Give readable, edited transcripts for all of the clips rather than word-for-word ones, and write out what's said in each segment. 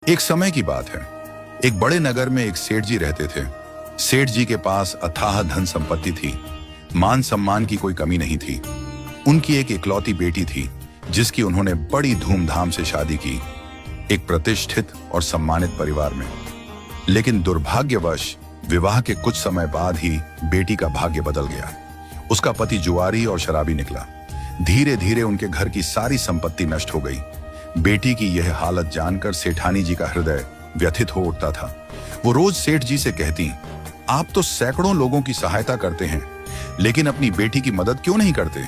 एक समय की बात है। एक बड़े नगर में एक सेठ जी रहते थे। सेठ जी के पास अथाह धन संपत्ति थी। मान सम्मान की कोई कमी नहीं थी। उनकी एक इकलौती बेटी थी जिसकी उन्होंने बड़ी धूमधाम से शादी की, एक प्रतिष्ठित और सम्मानित परिवार में। लेकिन दुर्भाग्यवश विवाह के कुछ समय बाद ही बेटी का भाग्य बदल गया। उसका पति जुआरी और शराबी निकला। धीरे धीरे उनके घर की सारी संपत्ति नष्ट हो गई। बेटी की यह हालत जानकर सेठानी जी का हृदय व्यथित हो उठता था। वो रोज सेठ जी से कहती, आप तो सैकड़ों लोगों की सहायता करते हैं, लेकिन अपनी बेटी की मदद क्यों नहीं करते?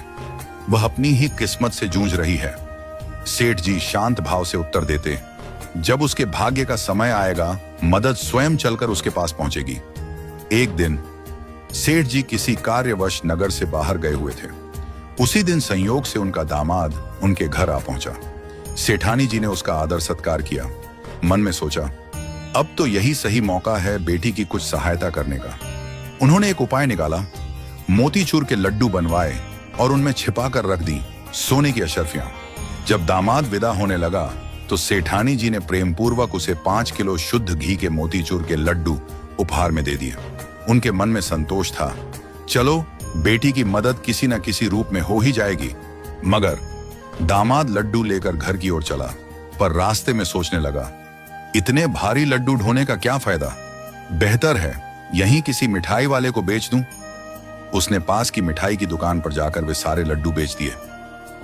वह अपनी ही किस्मत से जूझ रही है। सेठ जी शांत भाव से उत्तर देते, जब उसके भाग्य का समय आएगा, मदद स्वयं चलकर उसके पास पहुंचेगी। एक दिन सेठ जी किसी कार्यवश नगर से बाहर गए हुए थे। उसी दिन संयोग से उनका दामाद उनके घर आ पहुंचा। सेठानी जी ने उसका आदर सत्कार किया। मन में सोचा, अब तो यही सही मौका है बेटी की कुछ सहायता करने का। उन्होंने एक उपाय निकाला। मोतीचूर के लड्डू बनवाए और उनमें छिपा कर रख दी सोने की अशर्फियां। जब दामाद विदा होने लगा तो सेठानी जी ने प्रेम पूर्वक उसे 5 किलो शुद्ध घी के मोतीचूर के लड्डू उपहार में दे दिए। उनके मन में संतोष था, चलो बेटी की मदद किसी न किसी रूप में हो ही जाएगी। मगर दामाद लड्डू लेकर घर की ओर चला, पर रास्ते में सोचने लगा, इतने भारी लड्डू ढोने का क्या फायदा? बेहतर है यहीं किसी मिठाई वाले को बेच दूं। उसने पास की मिठाई की दुकान पर जाकर वे सारे लड्डू बेच दिए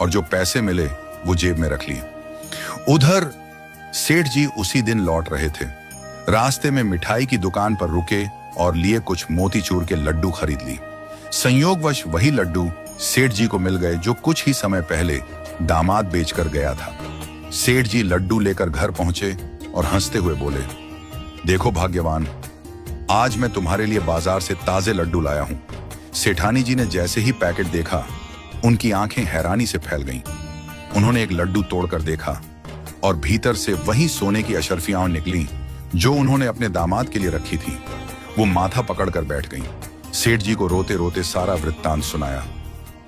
और जो पैसे मिले वो जेब में रख लिए। उधर सेठ जी उसी दिन लौट रहे थे। रास्ते में मिठाई की दुकान पर रुके और लिए कुछ मोतीचूर के लड्डू खरीद ली। संयोगवश वही लड्डू सेठ जी को मिल गए जो कुछ ही समय पहले दामाद बेचकर गया था। सेठ जी लड्डू लेकर घर पहुंचे और हंसते हुए बोले, देखो भाग्यवान, आज मैं तुम्हारे लिए बाजार से ताजे लड्डू लाया हूं। सेठानी जी ने जैसे ही पैकेट देखा, उनकी आंखें हैरानी से फैल गईं। उन्होंने एक लड्डू तोड़कर देखा और भीतर से वही सोने की अशर्फियां निकली जो उन्होंने अपने दामाद के लिए रखी थी। वो माथा पकड़कर बैठ गईं। सेठ जी को रोते रोते सारा वृत्तांत सुनाया।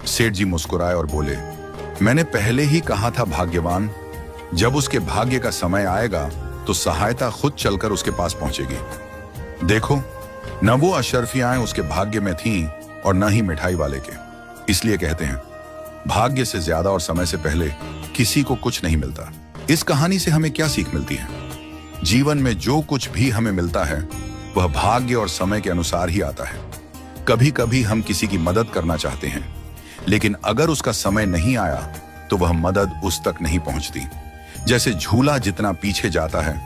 सेठ जी मुस्कुराए और बोले, मैंने पहले ही कहा था भाग्यवान, जब उसके भाग्य का समय आएगा तो सहायता खुद चलकर उसके पास पहुंचेगी। देखो, न वो अशर्फियां उसके भाग्य में थीं और न ही मिठाई वाले के। इसलिए कहते हैं, भाग्य से ज्यादा और समय से पहले किसी को कुछ नहीं मिलता। इस कहानी से हमें क्या सीख मिलती है? जीवन में जो कुछ भी हमें मिलता है वह भाग्य और समय के अनुसार ही आता है। कभी कभी हम किसी की मदद करना चाहते हैं, लेकिन अगर उसका समय नहीं आया तो वह मदद उस तक नहीं पहुंचती। जैसे झूला जितना पीछे जाता है